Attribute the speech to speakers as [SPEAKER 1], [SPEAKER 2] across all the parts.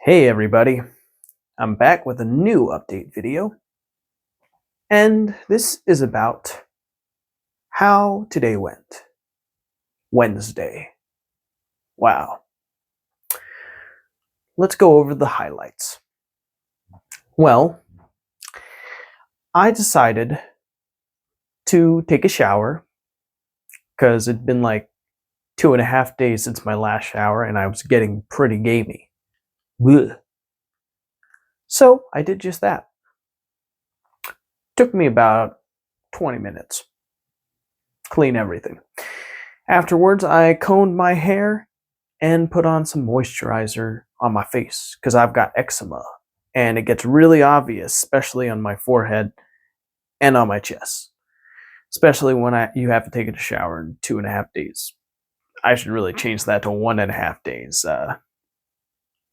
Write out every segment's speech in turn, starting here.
[SPEAKER 1] Hey everybody, I'm back with a new update video, and this is about how today went. Wednesday. Wow. Let's go over the highlights. Well, I decided to take a shower because it'd been like 2.5 days since my last shower and I was getting pretty gamey. Blech. So I did just that. Took me about 20 minutes. Clean everything. Afterwards, I combed my hair and put on some moisturizer on my face because I've got eczema and it gets really obvious, especially on my forehead and on my chest, especially when you have to take a shower in 2.5 days. I should really change that to 1.5 days.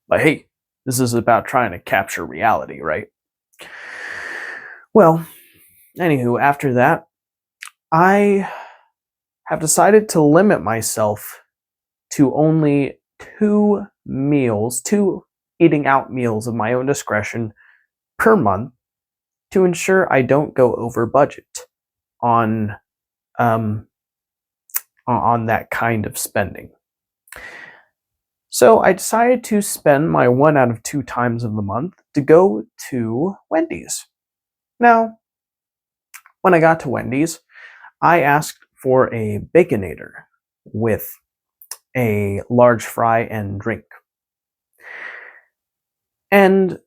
[SPEAKER 1] But hey, this is about trying to capture reality, right? Well, anywho, after that, I have decided to limit myself to only two eating out meals of my own discretion per month to ensure I don't go over budget on that kind of spending. So I decided to spend my 1 out of 2 times of the month to go to Wendy's. Now, when I got to Wendy's, I asked for a Baconator with a large fry and drink. And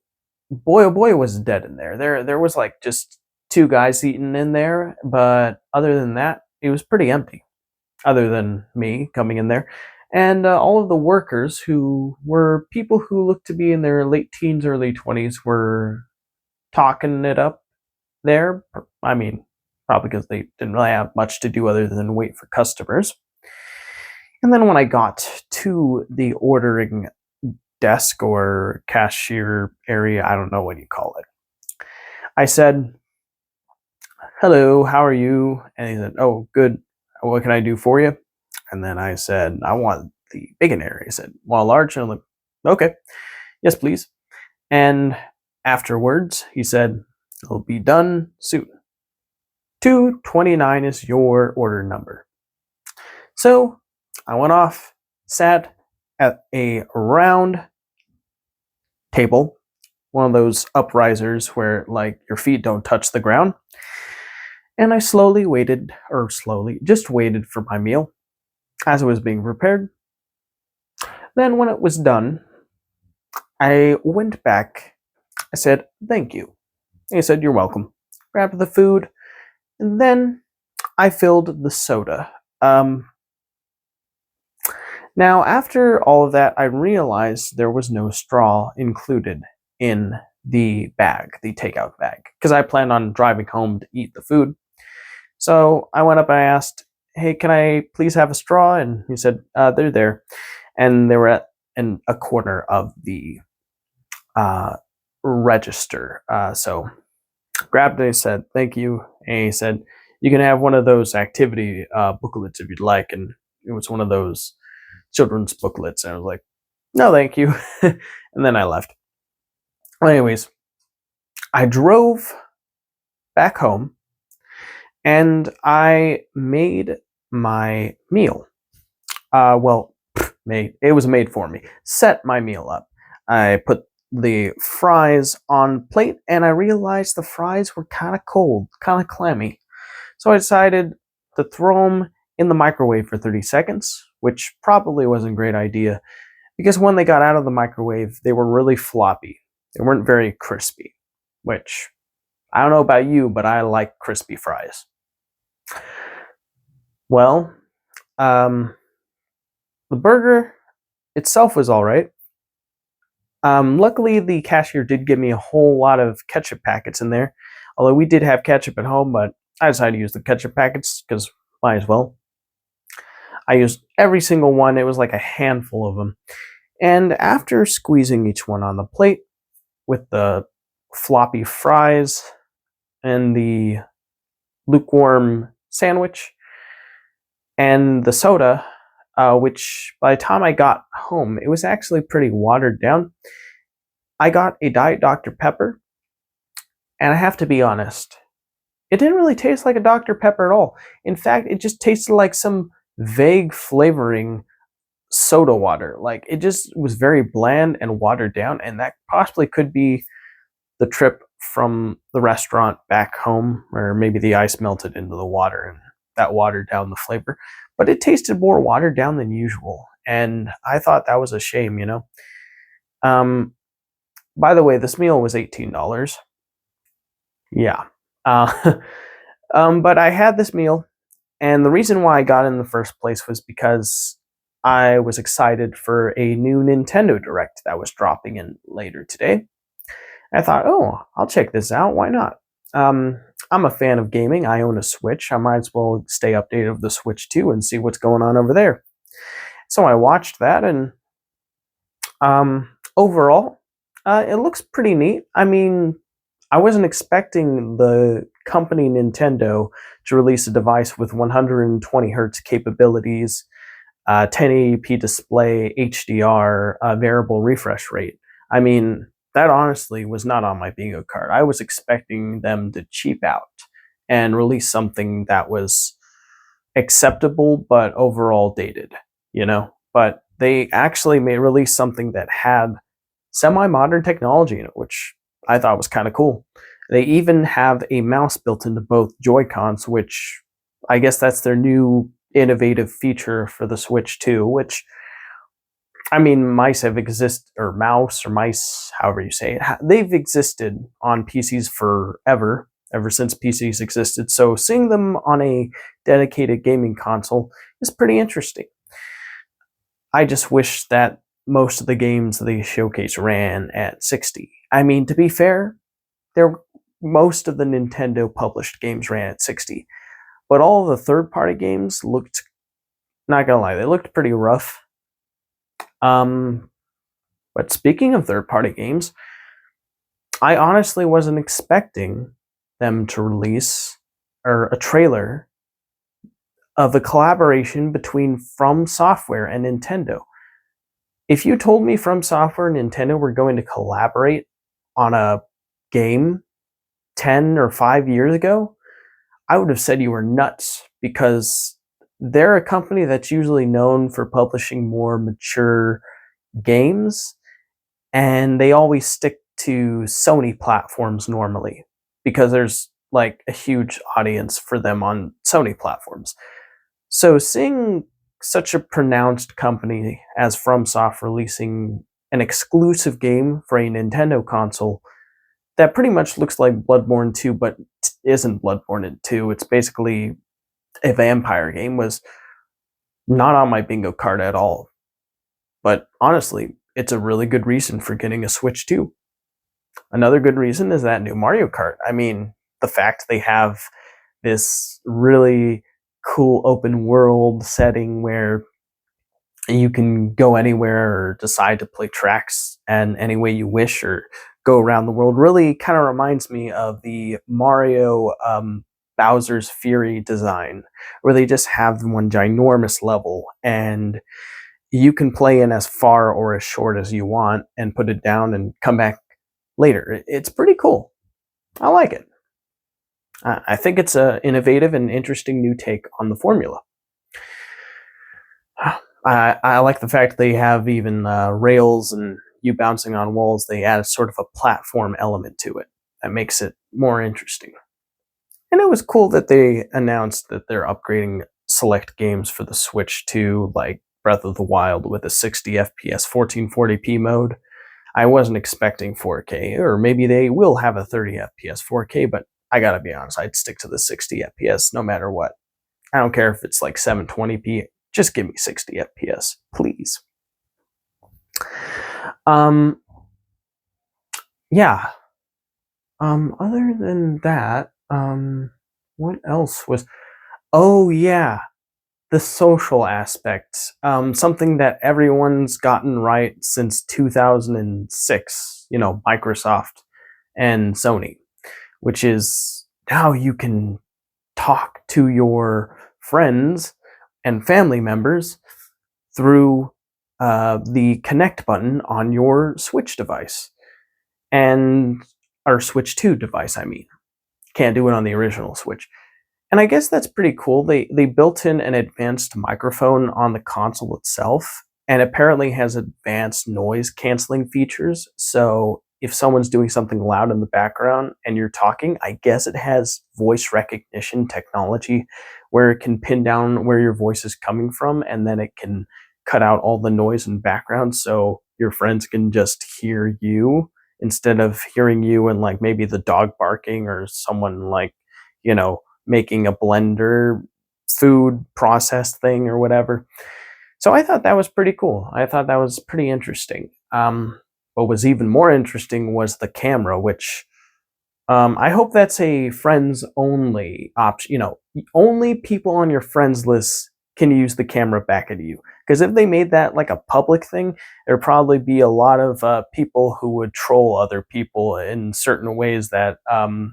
[SPEAKER 1] boy, oh boy, was dead in there. There was like just 2 guys eating in there, but other than that, it was pretty empty. Other than me coming in there, and all of the workers who were people who looked to be in their late teens, early 20s, were talking it up there. I mean, probably because they didn't really have much to do other than wait for customers. And then when I got to the ordering desk or cashier area, I don't know what you call it, I said, "Hello, how are you?" And he said, "Oh, good. What can I do for you?" And then I said, "I want the Baconator." He said, "Well, large?" And I'm like, "Okay, yes, please." And afterwards, he said, "It'll be done soon. 229 is your order number." So I went off, sat at a round table, one of those uprisers where like your feet don't touch the ground. And I just waited for my meal as it was being prepared. Then when it was done, I went back. I said, "Thank you." He said, "You're welcome." Grabbed the food, and then I filled the soda. Now, after all of that, I realized there was no straw included in the bag, the takeout bag, because I planned on driving home to eat the food. So I went up and I asked, "Hey, can I please have a straw?" And he said, "They're there." And they were in a corner of the register. So grabbed it and said, "Thank you." And he said, "You can have one of those activity booklets if you'd like." And it was one of those children's booklets. And I was like, "No, thank you." And then I left. Well, anyways, I drove back home and I made my meal. It was made for me. Set my meal up. I put the fries on plate and I realized the fries were kind of cold, kind of clammy. So I decided to throw them in the microwave for 30 seconds, which probably wasn't a great idea because when they got out of the microwave, they were really floppy. They weren't very crispy, which I don't know about you, but I like crispy fries. Well, the burger itself was all right. Luckily, the cashier did give me a whole lot of ketchup packets in there. Although we did have ketchup at home, but I decided to use the ketchup packets because might as well. I used every single one. It was like a handful of them. And after squeezing each one on the plate with the floppy fries and the lukewarm sandwich and the soda, which by the time I got home, it was actually pretty watered down. I got a Diet Dr. Pepper, and I have to be honest, it didn't really taste like a Dr. Pepper at all. In fact, it just tasted like some vague flavoring soda water. Like, it just was very bland and watered down, and that possibly could be the trip from the restaurant back home, or maybe the ice melted into the water and that watered down the flavor. But it tasted more watered down than usual, and I thought that was a shame, you know. Um, by the way, this meal was $18. Yeah. Uh, but I had this meal, and the reason why I got it in the first place was because I was excited for a new Nintendo Direct that was dropping in later today. I thought, oh, I'll check this out. Why not? I'm a fan of gaming. I own a Switch. I might as well stay updated with the Switch too and see what's going on over there. So I watched that, and overall, it looks pretty neat. I mean, I wasn't expecting the company Nintendo to release a device with 120 hertz capabilities, 1080p display, HDR, variable refresh rate. I mean, that honestly was not on my bingo card. I was expecting them to cheap out and release something that was acceptable but overall dated, you know? But they actually may release something that had semi-modern technology in it, which I thought was kind of cool. They even have a mouse built into both Joy-Cons, which I guess that's their new innovative feature for the Switch 2, which, I mean, mice have existed, or mouse, or mice, however you say it, they've existed on PCs forever, ever since PCs existed. So seeing them on a dedicated gaming console is pretty interesting. I just wish that most of the games they showcase ran at 60. I mean, to be fair, most of the Nintendo published games ran at 60, but all of the third-party games looked, not gonna lie, they looked pretty rough. Um, but speaking of third-party games, I honestly wasn't expecting them to release or a trailer of a collaboration between From Software and Nintendo. If you told me From Software and Nintendo were going to collaborate on a game 10 or 5 years ago, I would have said you were nuts, because they're a company that's usually known for publishing more mature games, and they always stick to Sony platforms normally because there's like a huge audience for them on Sony platforms. So seeing such a pronounced company as FromSoft releasing an exclusive game for a Nintendo console that pretty much looks like Bloodborne 2, but isn't Bloodborne 2, it's basically a vampire game, was not on my bingo card at all. But honestly, it's a really good reason for getting a Switch 2. Another good reason is that new Mario Kart. I mean, the fact they have this really cool open world setting where you can go anywhere or decide to play tracks and any way you wish, or go around the world, really kind of reminds me of the Mario Bowser's Fury design, where they just have one ginormous level and you can play in as far or as short as you want and put it down and come back later. It's pretty cool. I like it. I think it's an innovative and interesting new take on the formula. I like the fact they have even rails and you bouncing on walls. They add sort of a platform element to it that makes it more interesting. And it was cool that they announced that they're upgrading select games for the Switch to, like Breath of the Wild, with a 60 FPS 1440p mode. I wasn't expecting 4K, or maybe they will have a 30 FPS 4K, but I gotta be honest, I'd stick to the 60 FPS no matter what. I don't care if it's like 720p, just give me 60 FPS, please. Um, yeah. Other than that, what else was? Oh yeah, the social aspect. Something that everyone's gotten right since 2006. You know, Microsoft and Sony, which is now you can talk to your friends and family members through the connect button on your Switch device. and or Switch 2 device, I mean. Can't do it on the original Switch. And I guess that's pretty cool. They built in an advanced microphone on the console itself, and apparently has advanced noise canceling features. So if someone's doing something loud in the background and you're talking, I guess it has voice recognition technology where it can pin down where your voice is coming from, and then it can cut out all the noise in background so your friends can just hear you instead of hearing you and like maybe the dog barking or someone like, you know, making a blender food process thing or whatever. So I thought that was pretty cool. I thought that was pretty interesting. What was even more interesting was the camera, which I hope that's a friends only option. You know, only people on your friends list can use the camera back at you. Because if they made that like a public thing, there'd probably be a lot of people who would troll other people in certain ways that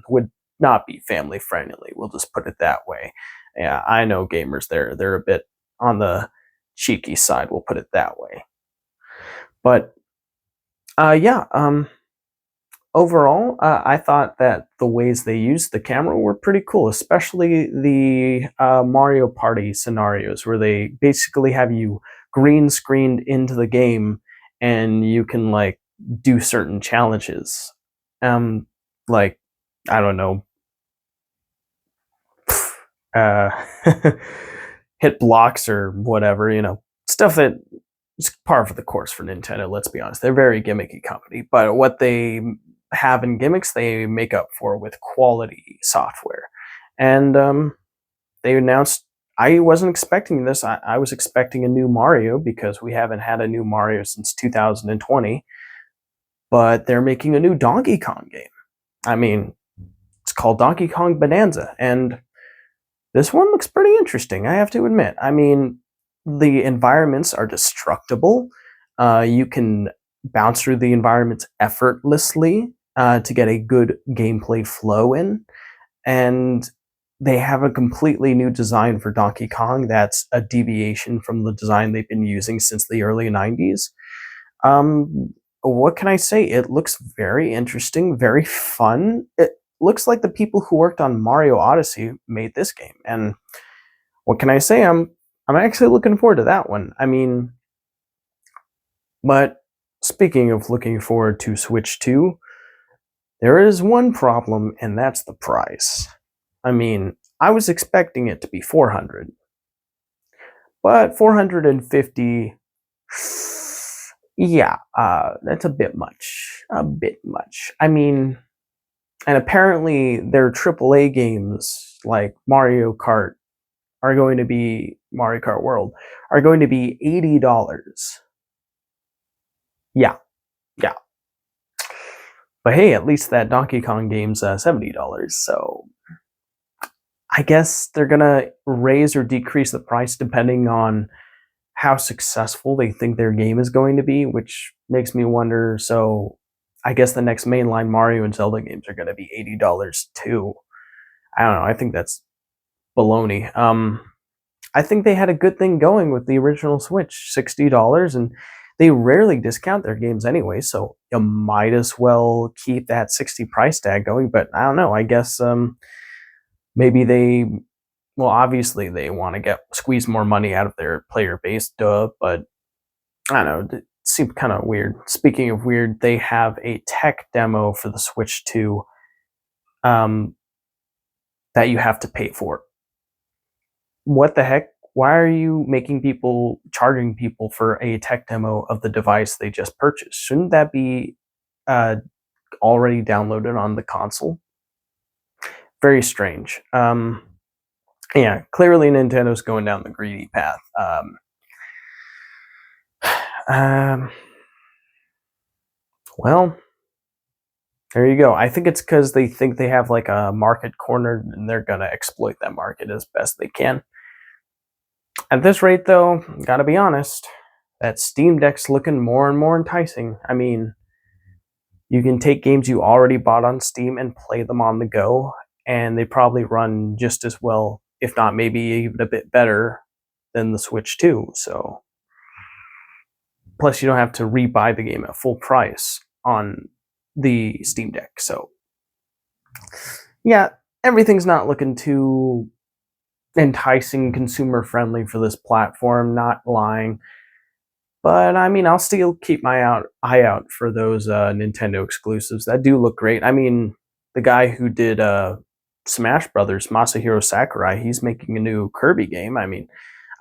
[SPEAKER 1] would not be family friendly. We'll just put it that way. Yeah, I know gamers. They're a bit on the cheeky side. We'll put it that way. But yeah. Overall, I thought that the ways they used the camera were pretty cool, especially the Mario Party scenarios where they basically have you green screened into the game and you can like do certain challenges. Um, like, I don't know, uh, hit blocks or whatever, you know, stuff that is par for the course for Nintendo, let's be honest. They're a very gimmicky company, but what they have in gimmicks, they make up for with quality software. And they announced, I wasn't expecting this. I was expecting a new Mario because we haven't had a new Mario since 2020, but they're making a new Donkey Kong game. I mean, it's called Donkey Kong Bonanza, and this one looks pretty interesting, I have to admit. I mean, the environments are destructible. You can bounce through the environments effortlessly to get a good gameplay flow in. And they have a completely new design for Donkey Kong that's a deviation from the design they've been using since the early 90s. What can I say? It looks very interesting, very fun. It looks like the people who worked on Mario Odyssey made this game. And what can I say? I'm actually looking forward to that one. I mean, but speaking of looking forward to Switch 2, there is one problem, and that's the price. I mean, I was expecting it to be 400, but 450, yeah, that's a bit much. A bit much. I mean, and apparently their AAA games like Mario Kart are going to be Mario Kart World are going to be $80. Yeah, yeah. But hey, at least that Donkey Kong game's $70. So I guess they're gonna raise or decrease the price depending on how successful they think their game is going to be, which makes me wonder. So I guess the next mainline Mario and Zelda games are going to be $80 too. I don't know. I think that's baloney. I think they had a good thing going with the original Switch, $60, and they rarely discount their games anyway, so you might as well keep that 60 price tag going. But I don't know. I guess maybe they, well, obviously they want to get squeeze more money out of their player base, duh. But I don't know. It seemed kind of weird. Speaking of weird, they have a tech demo for the Switch 2 um, that you have to pay for. What the heck? Why are you making people charging people for a tech demo of the device they just purchased? Shouldn't that be uh, already downloaded on the console? Very strange. Yeah, clearly Nintendo's going down the greedy path. Um, well, there you go. I think it's because they think they have like a market cornered and they're gonna exploit that market as best they can. At this rate, though, gotta be honest, that Steam Deck's looking more and more enticing. I mean, you can take games you already bought on Steam and play them on the go, and they probably run just as well, if not maybe even a bit better than the Switch 2. So, plus you don't have to rebuy the game at full price on the Steam Deck. So yeah, everything's not looking too enticing, consumer friendly for this platform, not lying. But I mean, I'll still keep my eye out for those Nintendo exclusives that do look great. I mean, the guy who did Smash Brothers, Masahiro Sakurai, he's making a new Kirby game. I mean,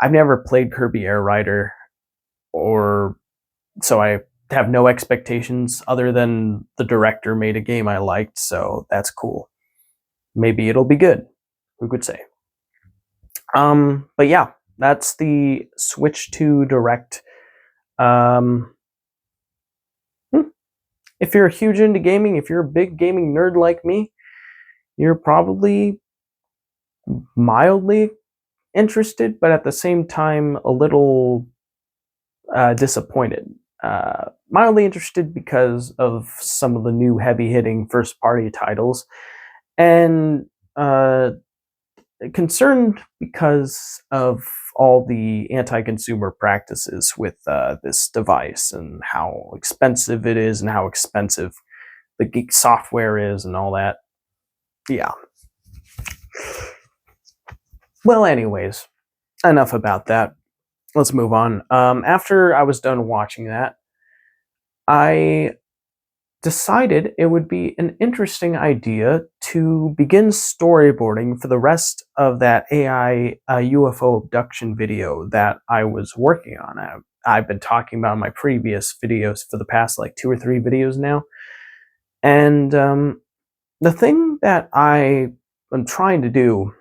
[SPEAKER 1] I've never played Kirby Air Rider, or so I have no expectations other than the director made a game I liked, so that's cool. Maybe it'll be good. Who could say? But yeah, that's the Switch 2 Direct. Um, if you're huge into gaming, if you're a big gaming nerd like me, you're probably mildly interested, but at the same time, a little disappointed. Mildly interested because of some of the new heavy hitting first party titles, and concerned because of all the anti-consumer practices with this device and how expensive it is and how expensive the geek software is and all that. Yeah. Well, anyways, enough about that. Let's move on. After I was done watching that, I decided it would be an interesting idea to begin storyboarding for the rest of that AI UFO abduction video that I was working on. I've been talking about in my previous videos for the past like 2 or 3 videos now. And the thing that I am trying to do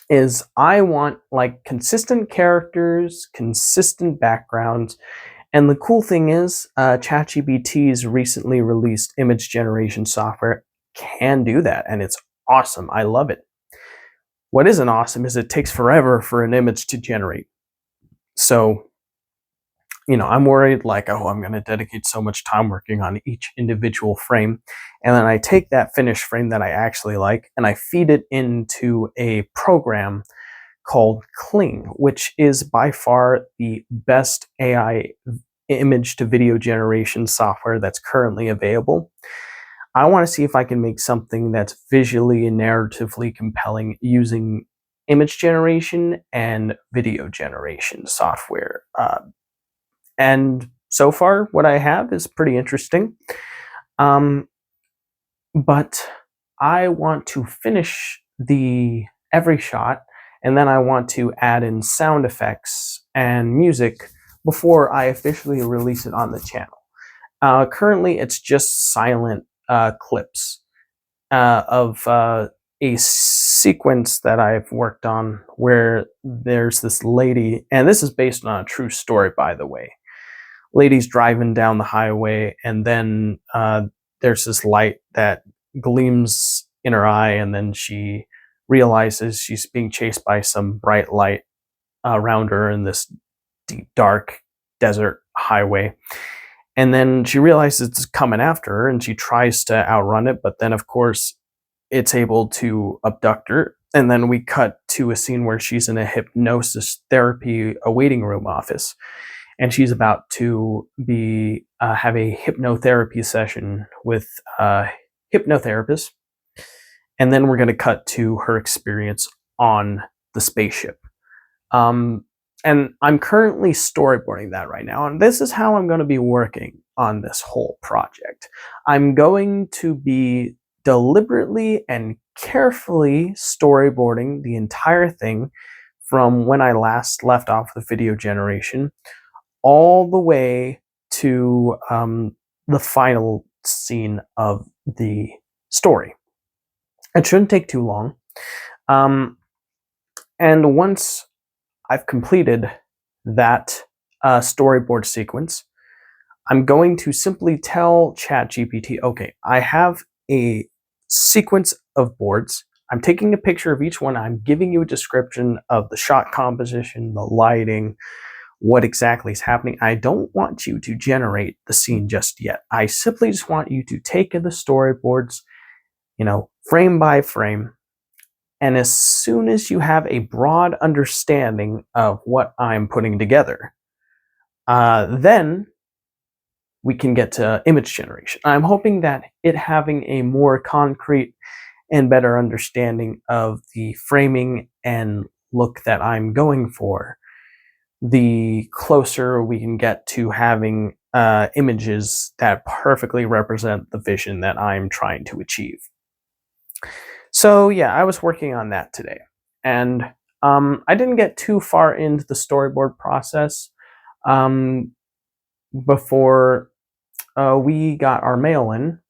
[SPEAKER 1] is I want like consistent characters, consistent backgrounds, and the cool thing is, ChatGPT's recently released image generation software can do that, and it's awesome. I love it. What isn't awesome is it takes forever for an image to generate. So, I'm worried like, oh, I'm going to dedicate so much time working on each individual frame. And then I take that finished frame that I actually like and I feed it into a program called Kling, which is by far the best AI image to video generation software that's currently available. I want to see if I can make something that's visually and narratively compelling using image generation and video generation software. And so far, what I have is pretty interesting. But I want to finish the every shot, and then I want to add in sound effects and music before I officially release it on the channel. Currently, it's just silent clips of a sequence that I've worked on where there's this lady, and this is based on a true story, by the way. Lady's driving down the highway, and then there's this light that gleams in her eye, and then she realizes she's being chased by some bright light around her in this deep, dark desert highway. And then she realizes it's coming after her, and she tries to outrun it, but then, of course, it's able to abduct her. And then we cut to a scene where she's in a hypnosis therapy waiting room office, and she's about to be have a hypnotherapy session with a hypnotherapist. And then we're going to cut to her experience on the spaceship. And I'm currently storyboarding that right now, and this is how I'm going to be working on this whole project. I'm going to be deliberately and carefully storyboarding the entire thing from when I last left off with video generation all the way to the final scene of the story. It shouldn't take too long. And once I've completed that storyboard sequence, I'm going to simply tell ChatGPT, okay, I have a sequence of boards. I'm taking a picture of each one. I'm giving you a description of the shot composition, the lighting, what exactly is happening. I don't want you to generate the scene just yet. I simply just want you to take the storyboards, frame by frame, and as soon as you have a broad understanding of what I'm putting together, then we can get to image generation. I'm hoping that it having a more concrete and better understanding of the framing and look that I'm going for, the closer we can get to having images that perfectly represent the vision that I'm trying to achieve. So yeah, I was working on that today, and I didn't get too far into the storyboard process um, before we got our mail in,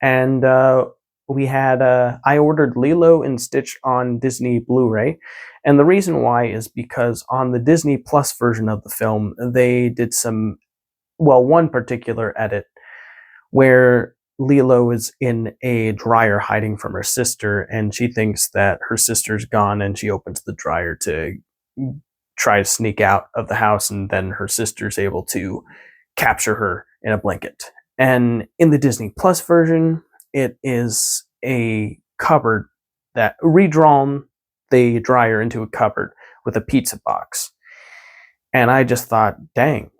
[SPEAKER 1] and we had I ordered Lilo and Stitch on Disney Blu-ray, and the reason why is because on the Disney Plus version of the film, they did some, well, one particular edit where Lilo is in a dryer hiding from her sister, and she thinks that her sister's gone, and she opens the dryer to try to sneak out of the house, and then her sister's able to capture her in a blanket. And in the Disney Plus version, it is a cupboard that redrawn the dryer into a cupboard with a pizza box. And I just thought, dang,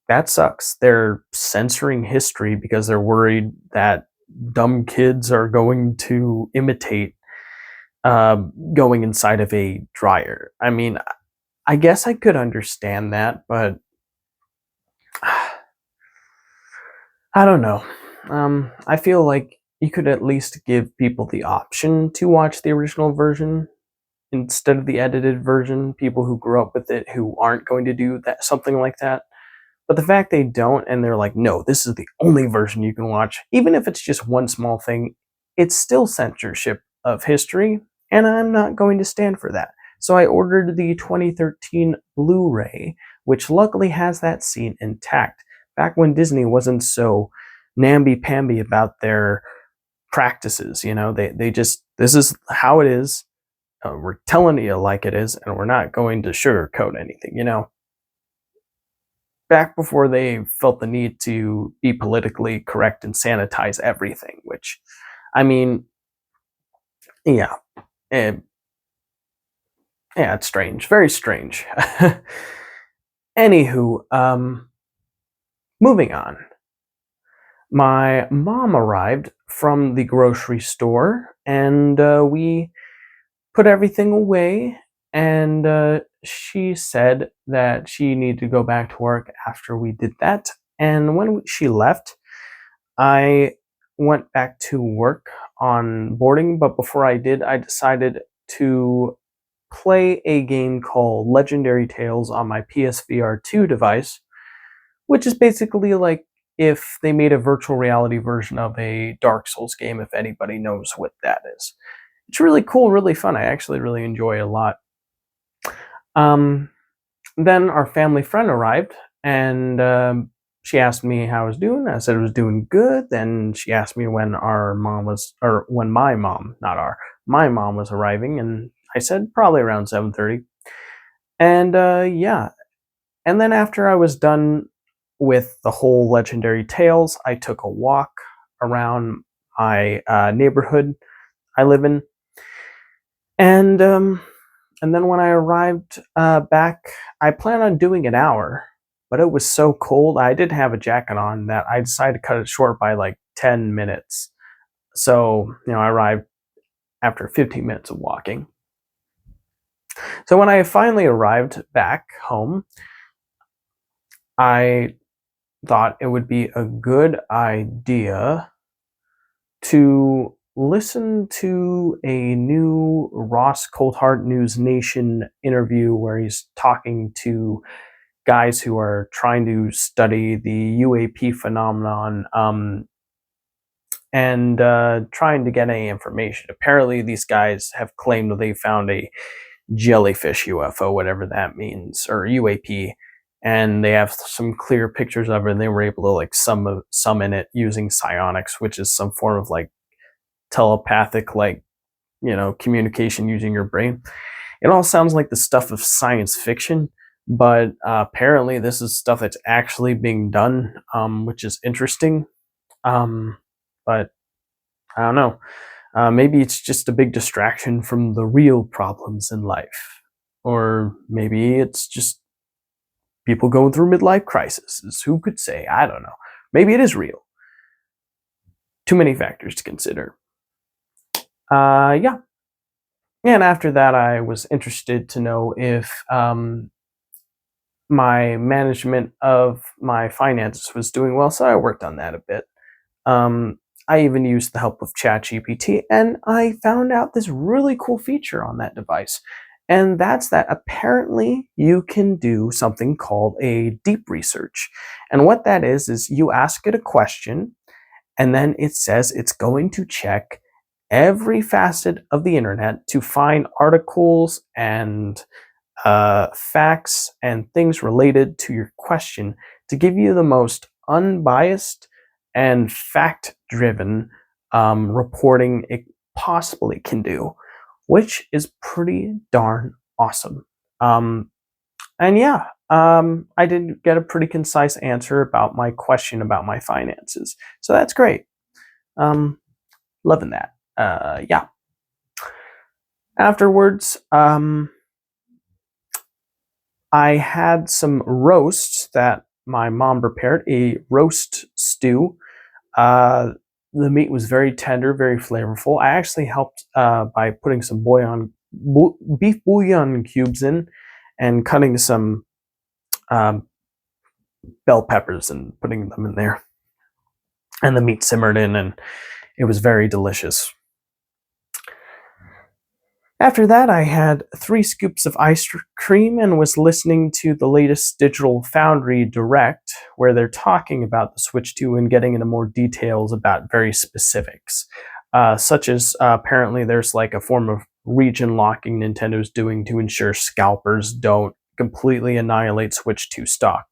[SPEAKER 1] that sucks. They're censoring history because they're worried that dumb kids are going to imitate going inside of a dryer. I mean, I guess I could understand that, but I don't know. I feel like you could at least give people the option to watch the original version instead of the edited version. People who grew up with it who aren't going to do that, something like that. But the fact they don't, and they're like, no, this is the only version you can watch, even if it's just one small thing, it's still censorship of history, and I'm not going to stand for that. So I ordered the 2013 Blu-ray, which luckily has that scene intact. Back when Disney wasn't so namby-pamby about their practices, they just, this is how it is. We're telling you like it is, and we're not going to sugarcoat anything. Back before they felt the need to be politically correct and sanitize everything, which, I mean, yeah, eh, yeah, it's strange, very strange. Anywho, moving on. My mom arrived from the grocery store, and we put everything away, and she said that she needed to go back to work after we did that. And when she left, I went back to work on boarding, but before I did, I decided to play a game called Legendary Tales on my PSVR 2 device, which is basically like if they made a virtual reality version of a Dark Souls game, if anybody knows what that is. It's really cool, really fun. I actually really enjoy it a lot. Um, then our family friend arrived, and she asked me how I was doing. I said I was doing good. Then she asked me when our mom was, or when my mom, not our, my mom was arriving, and I said probably around 7:30. And yeah, and then after I was done with the whole Legendary Tales, I took a walk around my neighborhood I live in, and then when I arrived back, I planned on doing an hour, but it was so cold. I did have a jacket on that I decided to cut it short by like 10 minutes. So, I arrived after 15 minutes of walking. So when I finally arrived back home, I thought it would be a good idea to listen to a new Ross Coulthart News Nation interview where he's talking to guys who are trying to study the UAP phenomenon and trying to get any information. Apparently, these guys have claimed that they found a jellyfish UFO, whatever that means, or UAP, and they have some clear pictures of it, and they were able to like summon it using psionics, which is some form of like telepathic, like, communication using your brain. It all sounds like the stuff of science fiction, but apparently this is stuff that's actually being done, which is interesting. But I don't know. Maybe it's just a big distraction from the real problems in life. Or maybe it's just People going through midlife crises. Who could say? I don't know. Maybe it is real. Too many factors to consider. Yeah. And after that, I was interested to know if my management of my finances was doing well, so I worked on that a bit. Um, I even used the help of ChatGPT, and I found out this really cool feature on that device. And that's that apparently you can do something called a deep research. And what that is you ask it a question, and then it says it's going to check every facet of the internet to find articles and facts and things related to your question to give you the most unbiased and fact driven reporting it possibly can do, which is pretty darn awesome. And yeah, I did get a pretty concise answer about my question about my finances. So that's great. Loving that. Yeah. Afterwards, I had some roasts that my mom prepared, a roast stew. Uh, the meat was very tender, very flavorful. I actually helped by putting some beef bouillon cubes in and cutting some um, bell peppers and putting them in there. And the meat simmered in, and it was very delicious. After that, I had 3 scoops of ice cream and was listening to the latest Digital Foundry Direct, where they're talking about the Switch 2 and getting into more details about very specifics, such as apparently there's like a form of region locking Nintendo's doing to ensure scalpers don't completely annihilate Switch 2 stock.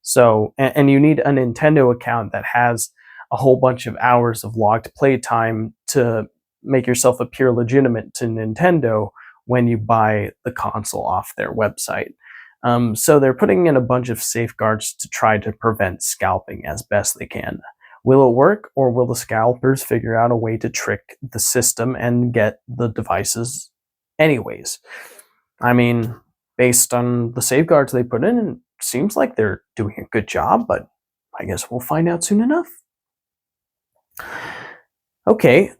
[SPEAKER 1] So, and you need a Nintendo account that has a whole bunch of hours of logged playtime to make yourself appear legitimate to Nintendo when you buy the console off their website. So they're putting in a bunch of safeguards to try to prevent scalping as best they can. Will it work, or will the scalpers figure out a way to trick the system and get the devices anyways? I mean, based on the safeguards they put in, it seems like they're doing a good job, but I guess we'll find out soon enough. Okay,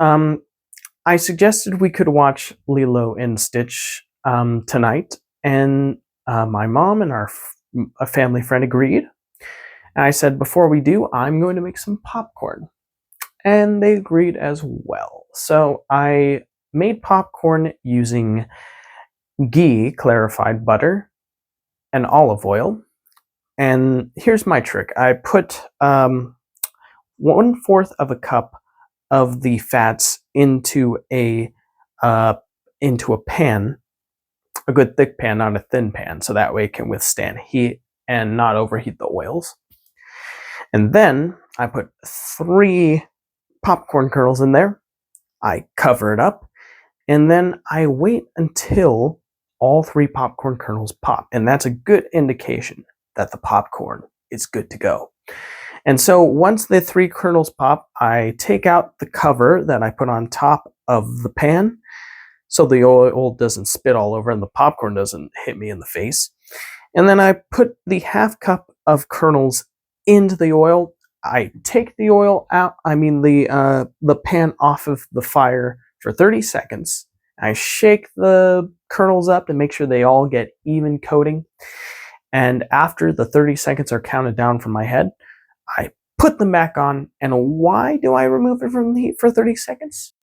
[SPEAKER 1] I suggested we could watch Lilo and Stitch tonight, and my mom and a family friend agreed. And I said, before we do, I'm going to make some popcorn. And they agreed as well. So I made popcorn using ghee, clarified butter, and olive oil. And here's my trick. I put 1/4 of a cup of the fats into a pan, a good thick pan, not a thin pan, so that way it can withstand heat and not overheat the oils. And then I put 3 popcorn kernels in there. I cover it up, and then I wait until all 3 popcorn kernels pop, and that's a good indication that the popcorn is good to go. And so once the 3 kernels pop, I take out the cover that I put on top of the pan so the oil doesn't spit all over and the popcorn doesn't hit me in the face. And then I put the 1/2 cup of kernels into the oil. I take the oil out, the pan off of the fire for 30 seconds. I shake the kernels up to make sure they all get even coating. And after the 30 seconds are counted down from my head, I put them back on. And why do I remove it from the heat for 30 seconds?